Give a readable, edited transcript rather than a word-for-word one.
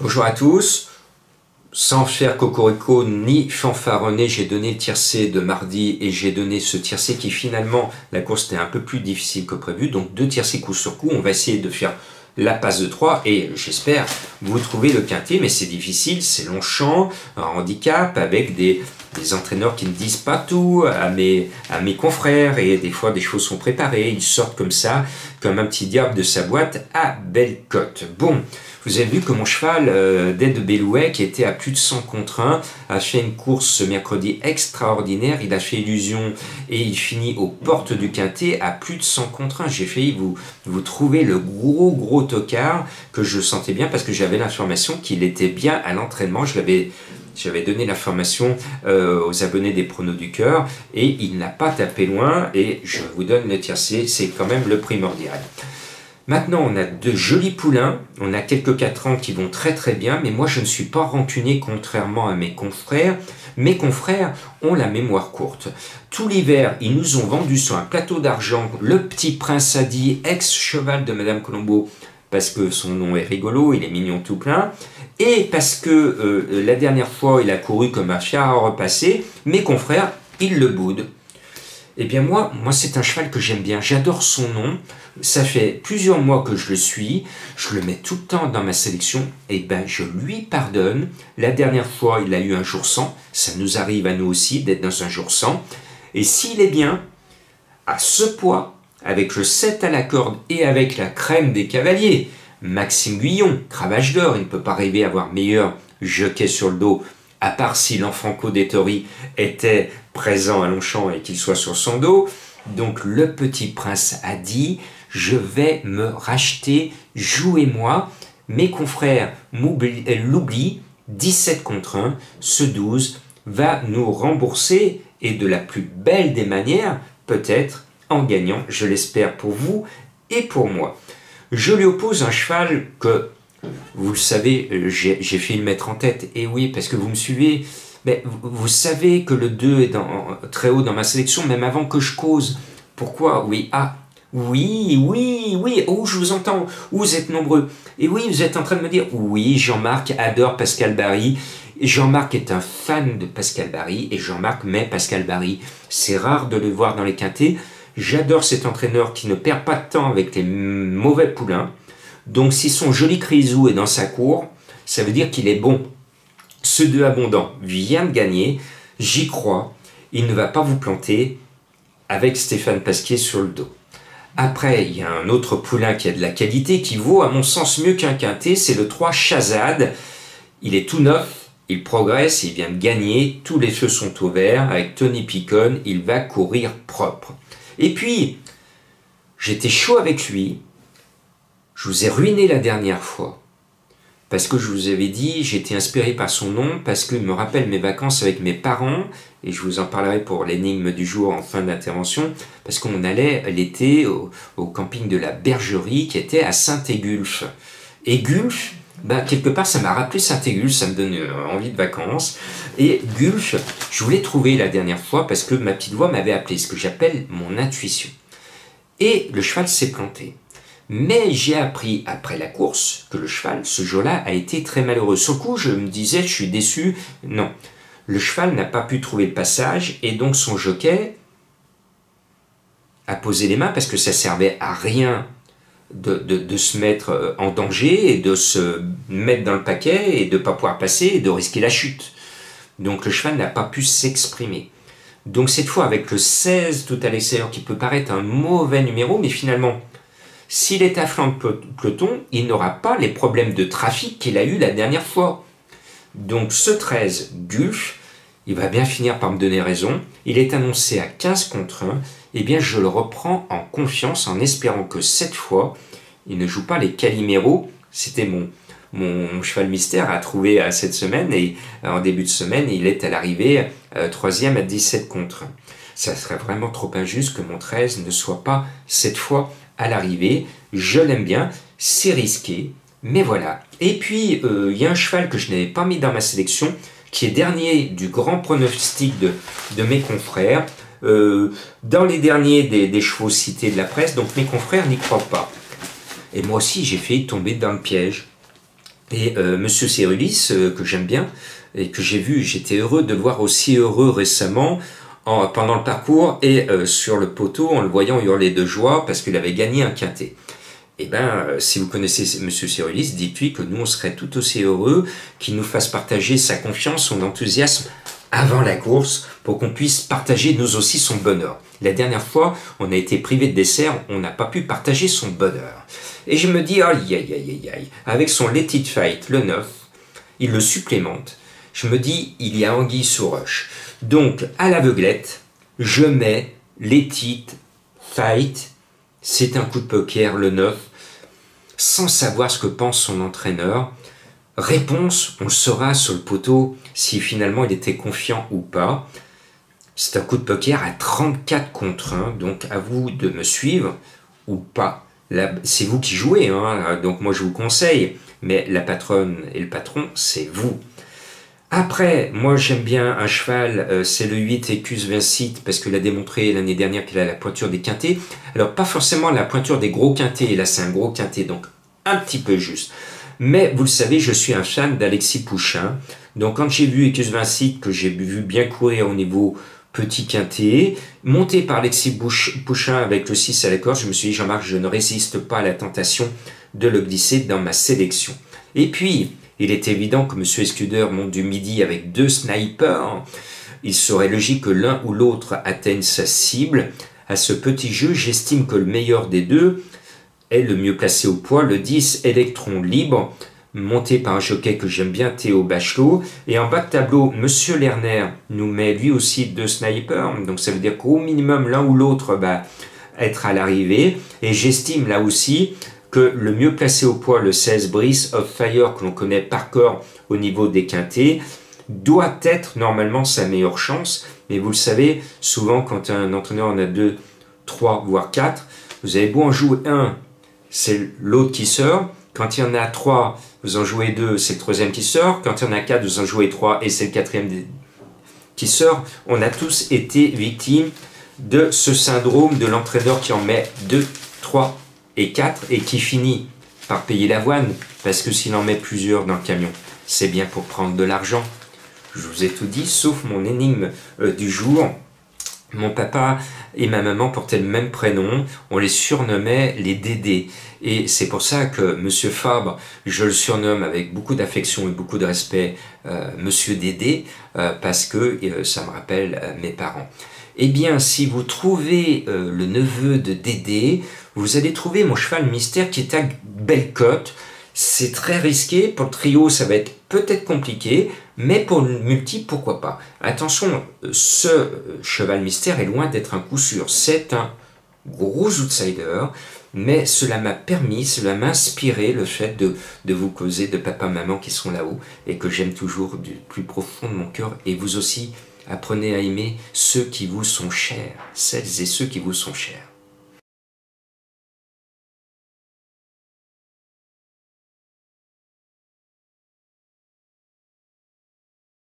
Bonjour à tous, sans faire cocorico ni fanfaronner, j'ai donné le tiercé de mardi et j'ai donné ce tiercé qui finalement, la course était un peu plus difficile que prévu, donc 2 tiercés coup sur coup, on va essayer de faire la passe de 3 et j'espère vous trouver le quintet, mais c'est difficile, c'est Longchamp, un handicap avec des entraîneurs qui ne disent pas tout à mes confrères et des fois des choses sont préparées, ils sortent comme ça, comme un petit diable de sa boîte à belle cote. Bon, vous avez vu que mon cheval d'Ed Bellouet, qui était à plus de 100 contre 1, a fait une course ce mercredi extraordinaire. Il a fait illusion et il finit aux portes du quintet à plus de 100 contre 1. J'ai failli vous trouver le gros tocard que je sentais bien parce que j'avais l'information qu'il était bien à l'entraînement. J'avais donné l'information aux abonnés des pronos du cœur et il n'a pas tapé loin et je vous donne le tiercé, c'est quand même le primordial. Maintenant, on a de jolis poulains, on a quelques 4 ans qui vont très bien, mais moi je ne suis pas rancunier contrairement à mes confrères. Mes confrères ont la mémoire courte. Tout l'hiver, ils nous ont vendu sur un plateau d'argent le petit prince Hadi, ex-cheval de Madame Colombo, parce que son nom est rigolo, il est mignon tout plein, et parce que la dernière fois il a couru comme un char à repasser, mes confrères, ils le boudent. Eh bien moi c'est un cheval que j'aime bien, j'adore son nom, ça fait plusieurs mois que je le suis, je le mets tout le temps dans ma sélection, et ben je lui pardonne. La dernière fois il a eu un jour sans, ça nous arrive à nous aussi d'être dans un jour sans, et s'il est bien, à ce poids, avec le 7 à la corde et avec la crème des cavaliers, Maxime Guyon, cravache d'or, il ne peut pas rêver à avoir meilleur jockey sur le dos, à part si l'Enfranco d'Ettori était présent à Longchamp et qu'il soit sur son dos. Donc le petit prince a dit, je vais me racheter, jouez-moi. Mes confrères l'oublient, 17 contre 1, ce 12 va nous rembourser et de la plus belle des manières, peut-être en gagnant, je l'espère pour vous et pour moi. Je lui oppose un cheval que, vous le savez, j'ai fait le mettre en tête, et oui, parce que vous me suivez, mais vous savez que le 2 est très haut dans ma sélection, même avant que je cause. Pourquoi? Oui, oui, oh, je vous entends, vous êtes nombreux. Et oui, vous êtes en train de me dire, oui, Jean-Marc adore Pascal Barry. Jean-Marc est un fan de Pascal Barry, et Jean-Marc met Pascal Barry. C'est rare de le voir dans les quintets. J'adore cet entraîneur qui ne perd pas de temps avec les mauvais poulains. Donc si son joli Crisou est dans sa cour, ça veut dire qu'il est bon. Ce 2 abondant vient de gagner, j'y crois, il ne va pas vous planter avec Stéphane Pasquier sur le dos. Après, il y a un autre poulain qui a de la qualité, qui vaut à mon sens mieux qu'un quintet, c'est le 3 Chazade. Il est tout neuf, il progresse, il vient de gagner, tous les feux sont au vert, avec Tony Picon, il va courir propre. Et puis, j'étais chaud avec lui, je vous ai ruiné la dernière fois, parce que je vous avais dit, j'étais inspiré par son nom, parce qu'il me rappelle mes vacances avec mes parents, et je vous en parlerai pour l'énigme du jour en fin d'intervention, parce qu'on allait l'été au camping de la Bergerie, qui était à Saint-Égulphe. Et Gulphe, ben, quelque part, ça m'a rappelé Saint-Égulphe, ça me donne envie de vacances. Et Gulphe, je voulais trouver la dernière fois, parce que ma petite voix m'avait appelé, ce que j'appelle mon intuition. Et le cheval s'est planté. Mais j'ai appris après la course que le cheval, ce jour-là, a été très malheureux. Sur le coup, je me disais, je suis déçu. Non, le cheval n'a pas pu trouver le passage et donc son jockey a posé les mains parce que ça servait à rien de se mettre en danger et de se mettre dans le paquet et de ne pas pouvoir passer et de risquer la chute. Donc le cheval n'a pas pu s'exprimer. Donc cette fois, avec le 16 tout à l'extérieur, qui peut paraître un mauvais numéro, mais finalement, s'il est à flanc de peloton, il n'aura pas les problèmes de trafic qu'il a eu la dernière fois. Donc ce 13, Gulf, il va bien finir par me donner raison. Il est annoncé à 15 contre 1. Eh bien, je le reprends en confiance, en espérant que cette fois, il ne joue pas les Caliméro. C'était mon cheval mystère à trouver cette semaine. Et en début de semaine, il est à l'arrivée 3e à 17 contre 1. Ça serait vraiment trop injuste que mon 13 ne soit pas cette fois à l'arrivée. Je l'aime bien, c'est risqué, mais voilà. Et puis, il y a un cheval que je n'avais pas mis dans ma sélection, qui est dernier du grand pronostic de mes confrères, dans les derniers des chevaux cités de la presse, donc mes confrères n'y croient pas. Et moi aussi, j'ai failli tomber dans le piège. Et Monsieur Cérulis, que j'aime bien, et que j'ai vu, j'étais heureux de le voir aussi heureux récemment, pendant le parcours, et sur le poteau, en le voyant hurler de joie, parce qu'il avait gagné un quintet. Eh bien, si vous connaissez Monsieur Cérulis, dites-lui que nous, on serait tout aussi heureux qu'il nous fasse partager sa confiance, son enthousiasme avant la course, pour qu'on puisse partager nous aussi son bonheur. La dernière fois, on a été privé de dessert, on n'a pas pu partager son bonheur. Et je me dis, aïe, aïe, aïe, aïe, aïe, avec son Let It Fight, le 9, il le supplémente. Je me dis, il y a anguille sous roche. Donc, à l'aveuglette, je mets Let It Fight, c'est un coup de poker, le 9, sans savoir ce que pense son entraîneur. Réponse, on le saura sur le poteau si finalement il était confiant ou pas. C'est un coup de poker à 34 contre 1, donc à vous de me suivre ou pas. C'est vous qui jouez, hein, donc moi je vous conseille, mais la patronne et le patron, c'est vous. Après, moi j'aime bien un cheval, c'est le 8 Écus Vincite, parce qu'il a démontré l'année dernière qu'il a la pointure des quintets. Alors pas forcément la pointure des gros quintets, là c'est un gros quintet, donc un petit peu juste. Mais vous le savez, je suis un fan d'Alexis Pouchin. Donc quand j'ai vu Écus Vincite, que j'ai vu bien courir au niveau petit quintet, monté par Alexis Pouchin avec le 6 à la corde, je me suis dit, Jean-Marc, je ne résiste pas à la tentation de le glisser dans ma sélection. Et puis, il est évident que M. Escuder monte du midi avec 2 snipers. Il serait logique que l'un ou l'autre atteigne sa cible. À ce petit jeu, j'estime que le meilleur des deux est le mieux placé au poids, le 10 Électron Libre, monté par un jockey que j'aime bien, Théo Bachelot. Et en bas de tableau, M. Lerner nous met lui aussi 2 snipers, donc ça veut dire qu'au minimum l'un ou l'autre va être à l'arrivée. Et j'estime là aussi que le mieux placé au poids, le 16 Breeze of Fire, que l'on connaît par cœur au niveau des quintets, doit être normalement sa meilleure chance. Mais vous le savez, souvent quand un entraîneur en a 2, 3, voire 4, vous avez beau en jouer un, c'est l'autre qui sort. Quand il y en a 3, vous en jouez 2, c'est le troisième qui sort. Quand il y en a 4, vous en jouez 3 et c'est le quatrième qui sort. On a tous été victimes de ce syndrome de l'entraîneur qui en met 2, 3 et 4 et qui finit par payer l'avoine, parce que s'il en met plusieurs dans le camion, c'est bien pour prendre de l'argent. Je vous ai tout dit, sauf mon énigme du jour. Mon papa et ma maman portaient le même prénom, on les surnommait les Dédés. Et c'est pour ça que Monsieur Fabre, je le surnomme avec beaucoup d'affection et beaucoup de respect Monsieur Dédé, parce que ça me rappelle mes parents. Eh bien, si vous trouvez le neveu de Dédé, vous allez trouver mon cheval mystère qui est à belle cote. C'est très risqué, pour le trio ça va être peut-être compliqué, mais pour le multi, pourquoi pas. Attention, ce cheval mystère est loin d'être un coup sûr, c'est un gros outsider, mais cela m'a permis, cela m'a inspiré le fait de vous causer de papa, maman qui sont là-haut, et que j'aime toujours du plus profond de mon cœur, et vous aussi, apprenez à aimer ceux qui vous sont chers, celles et ceux qui vous sont chers.